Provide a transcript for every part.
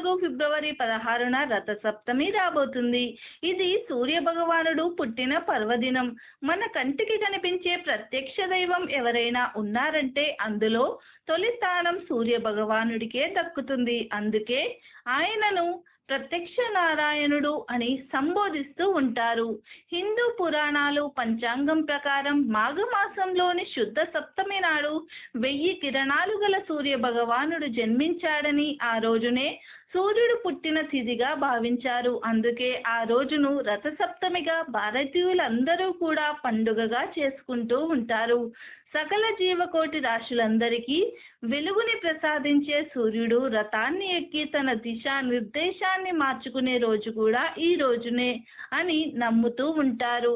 2024 ఫిబ్రవరి 16న రథసప్తమి రాబోతుంది. ఇది సూర్య భగవానుడు పుట్టిన పర్వదినం. మన కంటికి కనిపించే ప్రత్యక్ష దైవం ఎవరైనా ఉన్నారంటే అందులో తొలి స్థానం సూర్య భగవానుడికే దక్కుతుంది. అందుకే ఆయనను ప్రత్యక్ష నారాయణుడు అని సంబోధిస్తూ ఉంటారు. హిందూ పురాణాలు పంచాంగం ప్రకారం మాఘమాసంలోని శుద్ధ సప్తమి నాడు 1000 కిరణాలు గల సూర్య భగవానుడు జన్మించాడని, ఆ రోజునే సూర్యుడు పుట్టిన తిథిగా భావించారు. అందుకే ఆ రోజును రథసప్తమిగా భారతీయులందరూ కూడా పండుగగా చేసుకుంటూ ఉంటారు. సకల జీవకోటి రాశులందరికీ వెలుగుని ప్రసాదించే సూర్యుడు రథాన్ని ఎక్కి తన దిశా నిర్దేశాన్ని మార్చుకునే రోజు కూడా ఈ రోజునే అని నమ్ముతూ ఉంటారు.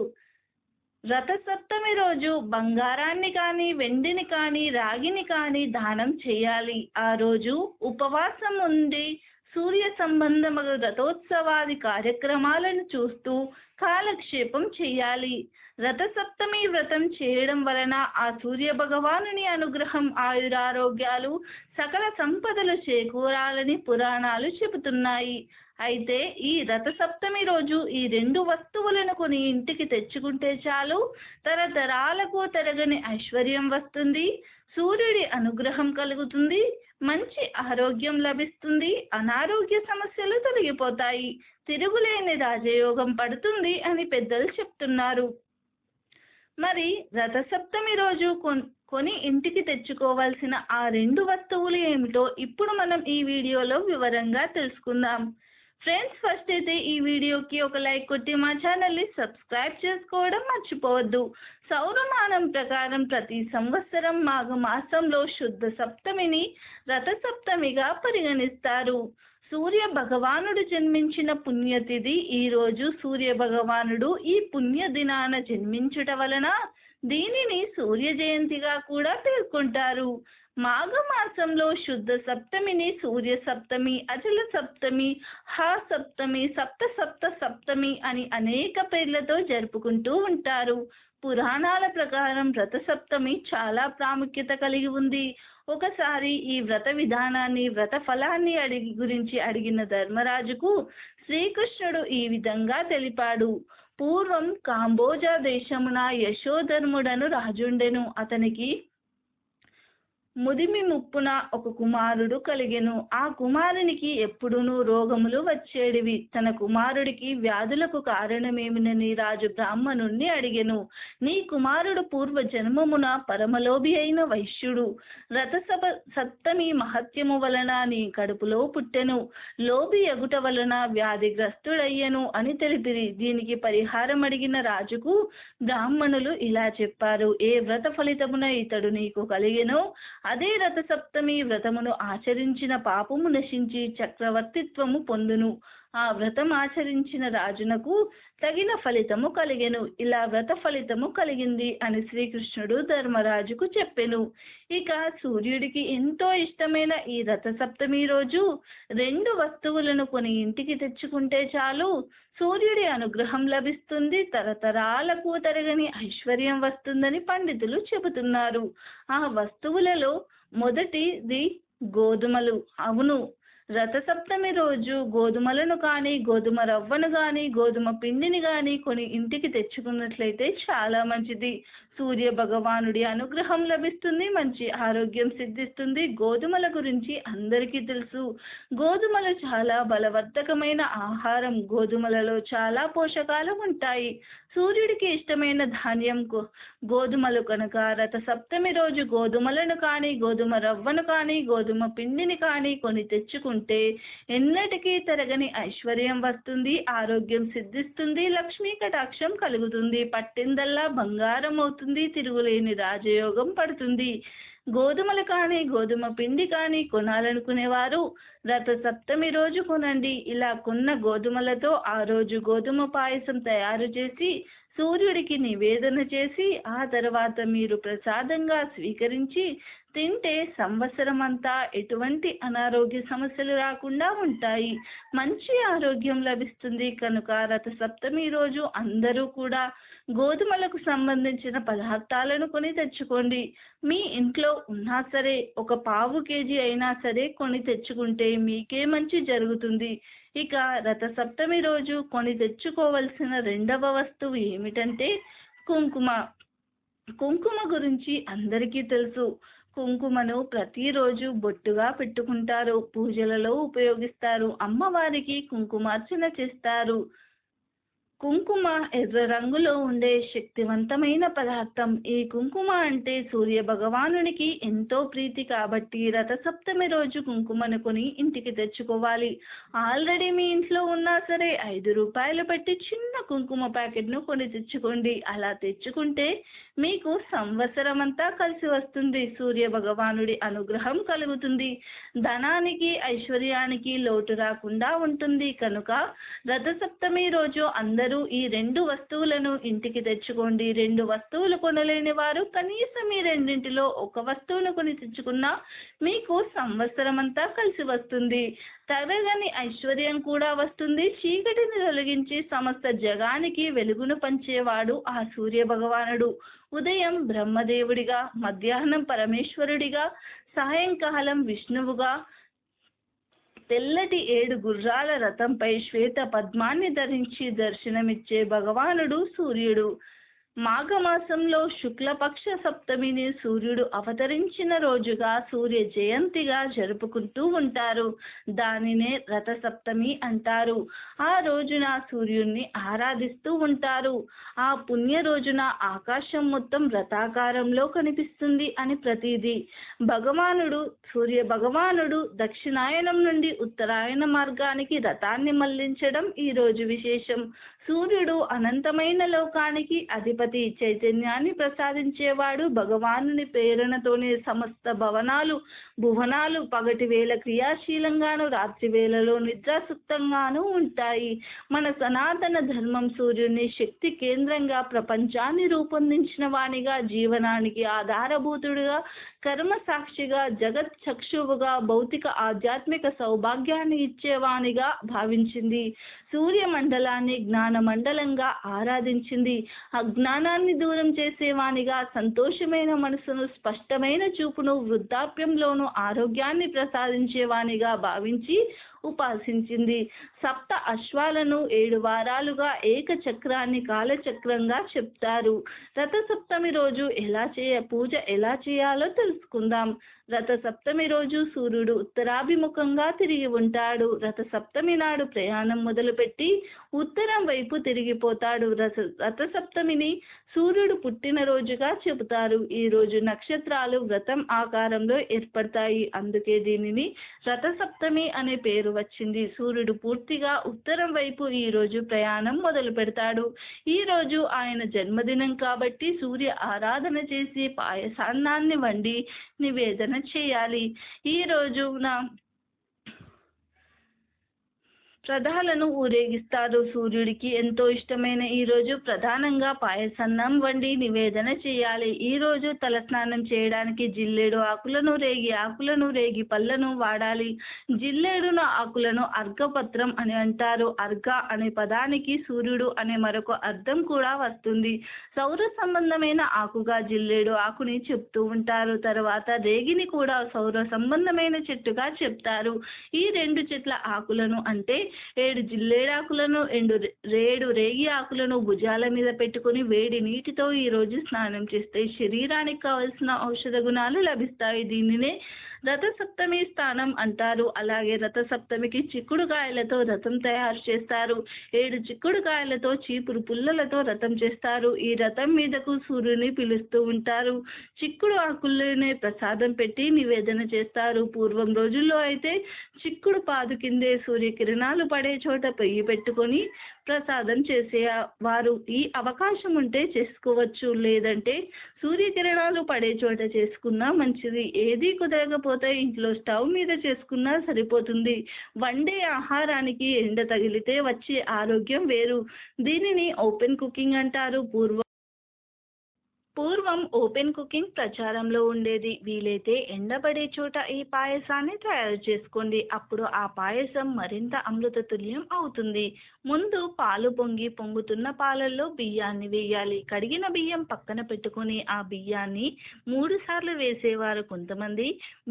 రథసప్తమి రోజు బంగారాన్ని కానీ, వెండిని కానీ, రాగిని కానీ దానం చేయాలి. ఆ రోజు ఉపవాసం ఉండి సూర్య సంబంధమైన రథోత్సవాది కార్యక్రమాలను చూస్తూ కాలక్షేపం చేయాలి. రథసప్తమి వ్రతం చేయడం వలన ఆ సూర్య భగవానుని అనుగ్రహం, ఆయురారోగ్యాలు, సకల సంపదలు చేకూరాలని పురాణాలు చెబుతున్నాయి. అయితే ఈ రథసప్తమి రోజు ఈ 2 వస్తువులను కొని ఇంటికి తెచ్చుకుంటే చాలు, తరతరాలకు తరగని ఐశ్వర్యం వస్తుంది, సూర్యుడి అనుగ్రహం కలుగుతుంది, మంచి ఆరోగ్యం లభిస్తుంది, అనారోగ్య సమస్యలు తొలగిపోతాయి, తిరుగులేని రాజయోగం పడుతుంది అని పెద్దలు చెప్తున్నారు. మరి రథసప్తమి రోజు కొని ఇంటికి తెచ్చుకోవాల్సిన ఆ 2 వస్తువులు ఏమిటో ఇప్పుడు మనం ఈ వీడియోలో వివరంగా తెలుసుకుందాం. ఫ్రెండ్స్, ఫస్ట్ అయితే ఈ వీడియోకి ఒక లైక్ కొట్టి మా ఛానల్ని సబ్స్క్రైబ్ చేసుకోవడం మర్చిపోవద్దు. సౌరమానం ప్రకారం ప్రతి సంవత్సరం మాఘమాసంలో శుద్ధ సప్తమిని రథసప్తమిగా పరిగణిస్తారు. సూర్య భగవానుడు జన్మించిన పుణ్యతిథి ఈ రోజు. సూర్య భగవానుడు ఈ పుణ్య దినాన జన్మించుట వలన దీనిని సూర్య జయంతిగా కూడా పేర్కొంటారు. మాఘమాసంలో శుద్ధ సప్తమిని సూర్య సప్తమి, అచల సప్తమి, హా సప్తమి, సప్త సప్తమి అని అనేక పేర్లతో జరుపుకుంటూ ఉంటారు. పురాణాల ప్రకారం రథసప్తమి చాలా ప్రాముఖ్యత కలిగి ఉంది. ఒకసారి ఈ వ్రత విధానాన్ని, వ్రత ఫలాన్ని గురించి అడిగిన ధర్మరాజుకు శ్రీకృష్ణుడు ఈ విధంగా తెలిపాడు. పూర్వం కాంబోజా దేశమున యశోధర్ముడను రాజుండెను. అతనికి ముదిమి ముప్పున ఒక కుమారుడు కలిగెను. ఆ కుమారునికి ఎప్పుడునూ రోగములు వచ్చేటివి. తన కుమారుడికి వ్యాధులకు కారణమేమినని రాజు బ్రాహ్మణుణ్ణి అడిగెను. నీ కుమారుడు పూర్వ జన్మమున పరమలోభి అయిన వైశ్యుడు. రథసప్తమి మహత్యము వలన నీ కడుపులో పుట్టెను. లోభి ఎగుట వలన వ్యాధిగ్రస్తుడయ్యను అని తెలిపిరి. దీనికి పరిహారం అడిగిన రాజుకు బ్రాహ్మణులు ఇలా చెప్పారు. ఏ వ్రత ఫలితమున ఇతడు నీకు కలిగెనో అదే రథసప్తమి వ్రతమును ఆచరించిన పాపము నశించి చక్రవర్తిత్వము పొందును. ఆ వ్రతం ఆచరించిన రాజునకు తగిన ఫలితము కలిగెను. ఇలా వ్రత ఫలితము కలిగింది అని శ్రీకృష్ణుడు ధర్మరాజుకు చెప్పెను. ఇక సూర్యుడికి ఎంతో ఇష్టమైన ఈ రథసప్తమి రోజు 2 వస్తువులను కొని ఇంటికి తెచ్చుకుంటే చాలు, సూర్యుడి అనుగ్రహం లభిస్తుంది, తరతరాలకు తరగని ఐశ్వర్యం వస్తుందని పండితులు చెబుతున్నారు. ఆ వస్తువులలో మొదటిది గోధుమలు. అవును, రథసప్తమి రోజు గోధుమలను కానీ, గోధుమ రవ్వను కానీ, గోధుమ పిండిని కానీ కొని ఇంటికి తెచ్చుకున్నట్లయితే చాలా మంచిది. సూర్య భగవానుడి అనుగ్రహం లభిస్తుంది, మంచి ఆరోగ్యం సిద్ధిస్తుంది. గోధుమల గురించి అందరికీ తెలుసు. గోధుమలు చాలా బలవర్ధకమైన ఆహారం. గోధుమలలో చాలా పోషకాలు ఉంటాయి. సూర్యుడికి ఇష్టమైన ధాన్యం గోధుమలు కనుక రథసప్తమి రోజు గోధుమలను కానీ, గోధుమ రవ్వను కానీ, గోధుమ పిండిని కానీ కొని తెచ్చుకుంటే ఎన్నటికీ తరగని ఐశ్వర్యం వస్తుంది, ఆరోగ్యం సిద్ధిస్తుంది, లక్ష్మీ కటాక్షం కలుగుతుంది, పట్టిందల్లా బంగారం అవుతుంది, తిరుగులేని రాజయోగం పడుతుంది. గోధుమలు కానీ, గోధుమ పిండి కానీ కొనాలనుకునేవారు రథసప్తమి రోజు కొనండి. ఇలా కొన్న గోధుమలతో ఆ రోజు గోధుమ పాయసం తయారు చేసి సూర్యుడికి నివేదన చేసి ఆ తర్వాత మీరు ప్రసాదంగా స్వీకరించి తింటే సంవత్సరం అంతా ఎటువంటి అనారోగ్య సమస్యలు రాకుండా ఉంటాయి. మంచి ఆరోగ్యం లభిస్తుంది కనుక రథసప్తమి రోజు అందరూ కూడా గోధుమలకు సంబంధించిన పదార్థాలను కొని తెచ్చుకోండి. మీ ఇంట్లో ఉన్నా సరే ఒక పావు కేజీ అయినా సరే కొని తెచ్చుకుంటే మీకే మంచి జరుగుతుంది. ఇక రథసప్తమి రోజు కొని తెచ్చుకోవలసిన రెండవ వస్తువు ఏమిటంటే కుంకుమ. కుంకుమ గురించి అందరికీ తెలుసు. కుంకుమను ప్రతిరోజు బొట్టుగా పెట్టుకుంటారు, పూజలలో ఉపయోగిస్తారు, అమ్మవారికి కుంకుమార్చన చేస్తారు. కుంకుమ ఎర్ర రంగులో ఉండే శక్తివంతమైన పదార్థం. ఈ కుంకుమ అంటే సూర్య భగవానునికి ఎంతో ప్రీతి కాబట్టి రథసప్తమి రోజు కుంకుమను కొని ఇంటికి తెచ్చుకోవాలి. ఆల్రెడీ మీ ఇంట్లో ఉన్నా సరే 5 రూపాయలు పెట్టి చిన్న కుంకుమ ప్యాకెట్ను కొని తెచ్చుకోండి. అలా తెచ్చుకుంటే మీకు సంవత్సరం అంతా కలిసి వస్తుంది. సూర్య భగవానుడి అనుగ్రహం కలుగుతుంది. ధనానికి ఐశ్వర్యానికి లోటు రాకుండా ఉంటుంది. కనుక రథసప్తమి రోజు అందరూ ఈ 2 వస్తువులను ఇంటికి తెచ్చుకోండి. 2 వస్తువులు కొనలేని వారు కనీసం ఈ రెండింటిలో ఒక వస్తువును కొని తెచ్చుకున్నా మీకు సంవత్సరం అంతా కలిసి వస్తుంది. తరగని ఐశ్వర్యం కూడా వస్తుంది. చీకటిని తొలగించి సమస్త జగానికి వెలుగును పంచేవాడు ఆ సూర్య భగవానుడు. ఉదయం బ్రహ్మదేవుడిగా, మధ్యాహ్నం పరమేశ్వరుడిగా, సాయంకాలం విష్ణువుగా తెల్లటి 7 గుర్రాల రథంపై శ్వేత పద్మాన్ని ధరించి దర్శనమిచ్చే భగవానుడు సూర్యుడు. మాఘమాసంలో శుక్లపక్ష సప్తమిని సూర్యుడు అవతరించిన రోజుగా సూర్య జయంతిగా జరుపుకుంటూ ఉంటారు. దానినే రథసప్తమి అంటారు. ఆ రోజున సూర్యుడిని ఆరాధిస్తూ ఉంటారు. ఆ పుణ్య రోజున ఆకాశం మొత్తం రథాకారంలో కనిపిస్తుంది అని ప్రతీది. సూర్య భగవానుడు దక్షిణాయనం నుండి ఉత్తరాయణ మార్గానికి రథాన్ని మళ్లించడం ఈ రోజు విశేషం. సూర్యుడు అనంతమైన లోకానికి అధిపతి. చైతన్యాన్ని ప్రసాదించేవాడు. భగవానుని ప్రేరణతోనే సమస్త భువనాలు పగటి వేళ క్రియాశీలంగాను, రాత్రి వేళలో నిద్రాసుప్తంగాను ఉంటాయి. మన సనాతన ధర్మం సూర్యుడిని శక్తి కేంద్రంగా, ప్రపంచాన్ని రూపొందించిన వానిగా, జీవనానికి ఆధారభూతుడుగా, కర్మ సాక్షిగా, జగత్ చక్షువుగా, భౌతిక ఆధ్యాత్మిక సౌభాగ్యాన్ని ఇచ్చేవానిగా భావించింది. సూర్యమండలాన్ని జ్ఞాన మండలంగా ఆరాధించింది. అజ్ఞానాన్ని దూరం చేసేవానిగా, సంతోషమైన మనసును, స్పష్టమైన చూపును, వృద్ధాప్యంలోనూ ఆరోగ్యాన్ని ప్రసాదించేవానిగా భావించి ఉపాసించింది. 7 అశ్వాలను 7 వారాలుగా ఏకచక్రాన్ని కాలచక్రంగా చెప్తారు. రథసప్తమి రోజు పూజ ఎలా చేయాలో తెలుసుకుందాం. రథసప్తమి రోజు సూర్యుడు ఉత్తరాభిముఖంగా తిరిగి ఉంటాడు. రథసప్తమి నాడు ప్రయాణం మొదలుపెట్టి ఉత్తరం వైపు తిరిగిపోతాడు. రథసప్తమిని సూర్యుడు పుట్టినరోజుగా చెబుతారు. ఈ రోజు నక్షత్రాలు వ్రతం ఆకారంలో ఏర్పడతాయి. అందుకే దీనిని రథసప్తమి అనే పేరు వచ్చింది. సూర్యుడు పూర్తిగా ఉత్తరం వైపు ఈ రోజు ప్రయాణం మొదలు పెడతాడు. ఈ రోజు ఆయన జన్మదినం కాబట్టి సూర్య ఆరాధన చేసి పాయసాన్నాన్ని వండి నివేదన చేయాలి. ఈ రోజున రథాలను ఊరేగిస్తారు. సూర్యుడికి ఎంతో ఇష్టమైన ఈ రోజు ప్రధానంగా పాయసన్నం వండి నివేదన చేయాలి. ఈ రోజు తలస్నానం చేయడానికి జిల్లేడు ఆకులను, రేగి పళ్ళను వాడాలి. జిల్లేడును ఆకులను అర్ఘపత్రం అని అంటారు. అర్ఘ అనే పదానికి సూర్యుడు అనే మరొక అర్థం కూడా వస్తుంది. సౌర సంబంధమైన ఆకుగా జిల్లేడు ఆకుని చెప్తూ ఉంటారు. తర్వాత రేగిని కూడా సౌర సంబంధమైన చెట్టుగా చెప్తారు. ఈ 2 చెట్ల ఆకులను అంటే 7 జిల్లేడాకులను, 7 రేగి ఆకులను భుజాల మీద పెట్టుకుని వేడి నీటితో ఈ రోజు స్నానం చేస్తే శరీరానికి కావలసిన ఔషధ గుణాలు లభిస్తాయి. దీనినే రథసప్తమి స్థానం అంటారు. అలాగే రథసప్తమికి చిక్కుడుకాయలతో రథం తయారు చేస్తారు. 7 చిక్కుడుకాయలతో చీపురు పుల్లలతో రథం చేస్తారు. ఈ రథం మీదకు సూర్యుని పిలుస్తూ ఉంటారు. చిక్కుడు ఆకుల్లోనే ప్రసాదం పెట్టి నివేదన చేస్తారు. పూర్వం రోజుల్లో అయితే చిక్కుడు పాదు కిందే సూర్యకిరణాలు పడే చోట పొయ్యి పెట్టుకొని ప్రసాదం చేసేవారు. ఈ అవకాశం ఉంటే చేసుకోవచ్చు, లేదంటే సూర్యకిరణాలు పడే చోట చేసుకున్నా మంచిది. ఏది కుదరకపోతే ఇంట్లో స్టవ్ మీద చేసుకున్నా సరిపోతుంది. వండే ఆహారానికి ఎండ తగిలితే వచ్చే ఆరోగ్యం వేరు. దీనిని ఓపెన్ కుకింగ్ అంటారు. పూర్వం ఓపెన్ కుకింగ్ ప్రచారంలో ఉండేది. వీలైతే ఎండబడే చోట ఈ పాయసాన్ని తయారు చేసుకోండి. అప్పుడు ఆ పాయసం మరింత అమృతతుల్యం అవుతుంది. ముందు పాలు పొంగుతున్న పాలల్లో బియ్యాన్ని వేయాలి. కడిగిన బియ్యం పక్కన పెట్టుకొని ఆ బియ్యాన్ని 3 సార్లు వేసేవారు కొంతమంది.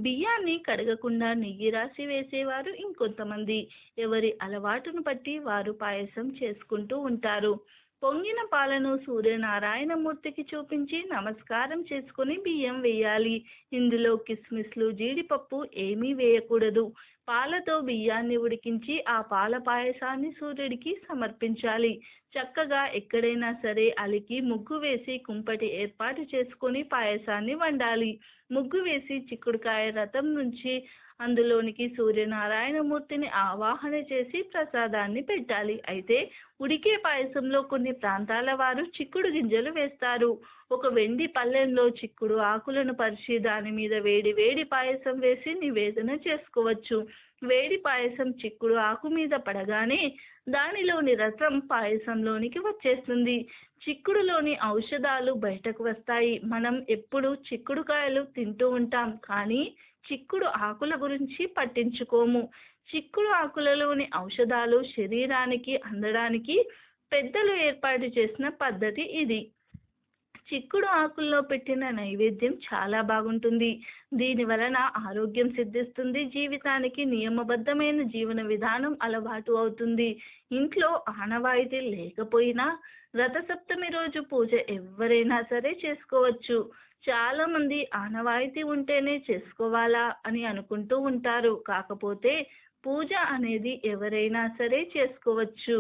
బియ్యాన్ని కడగకుండా నెయ్యి రాసి వేసేవారు ఇంకొంతమంది. ఎవరి అలవాటును బట్టి వారు పాయసం చేసుకుంటూ ఉంటారు. పొంగిన పాలను సూర్యనారాయణమూర్తికి చూపించి నమస్కారం చేసుకుని బియ్యం వేయాలి. ఇందులో కిస్మిస్లు, జీడిపప్పు ఏమీ వేయకూడదు. పాలతో బియ్యాన్ని ఉడికించి ఆ పాల పాయసాన్ని సూర్యుడికి సమర్పించాలి. చక్కగా ఎక్కడైనా సరే అలికి ముగ్గు వేసి కుంపటి ఏర్పాటు చేసుకొని పాయసాన్ని వండాలి. ముగ్గు వేసి చిక్కుడుకాయ రథం నుంచి అందులోనికి సూర్యనారాయణమూర్తిని ఆవాహన చేసి ప్రసాదాన్ని పెట్టాలి. అయితే ఉడికే పాయసంలో కొన్ని ప్రాంతాల వారు చిక్కుడు గింజలు వేస్తారు. ఒక వెండి పళ్ళెంలో చిక్కుడు ఆకులను పరిచి దాని మీద వేడి వేడి పాయసం వేసి నివేదన చేసుకోవచ్చు. వేడి పాయసం చిక్కుడు ఆకు మీద పడగానే దానిలోని రసం పాయసంలోనికి వచ్చేస్తుంది. చిక్కుడులోని ఔషధాలు బయటకు వస్తాయి. మనం ఎప్పుడు చిక్కుడుకాయలు తింటూ ఉంటాం, కానీ చిక్కుడు ఆకుల గురించి పట్టించుకోము. చిక్కుడు ఆకులలోని ఔషధాలు శరీరానికి అందడానికి పెద్దలు ఏర్పాటు చేసిన పద్ధతి ఇది. చిక్కుడు ఆకుల్లో పెట్టిన నైవేద్యం చాలా బాగుంటుంది. దీని వలన ఆరోగ్యం సిద్ధిస్తుంది. జీవితానికి నియమబద్ధమైన జీవన విధానం అలవాటు అవుతుంది. ఇంట్లో ఆనవాయితీ లేకపోయినా రథసప్తమి రోజు పూజ ఎవరైనా సరే చేసుకోవచ్చు. చాలా మంది ఆనవాయితీ ఉంటేనే చేసుకోవాలా అని అనుకుంటూ ఉంటారు. కాకపోతే పూజ అనేది ఎవరైనా సరే చేసుకోవచ్చు.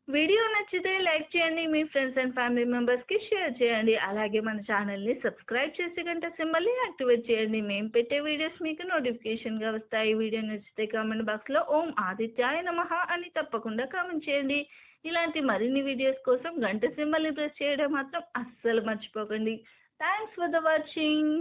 వీడియో నచ్చితే లైక్ చేయండి. మీ ఫ్రెండ్స్ అండ్ ఫ్యామిలీ మెంబర్స్కి షేర్ చేయండి. అలాగే మన ఛానల్ని సబ్స్క్రైబ్ చేసి గంట సింబల్ని యాక్టివేట్ చేయండి. మేము పెట్టే వీడియోస్ మీకు నోటిఫికేషన్గా వస్తాయి. వీడియో నచ్చితే కామెంట్ బాక్స్లో ఓం ఆదిత్యాయ నమః అని తప్పకుండా కామెంట్ చేయండి. ఇలాంటి మరిన్ని వీడియోస్ కోసం గంట సింబల్ని ప్రెస్ చేయడం మాత్రం అస్సలు మర్చిపోకండి. Thanks for the watching.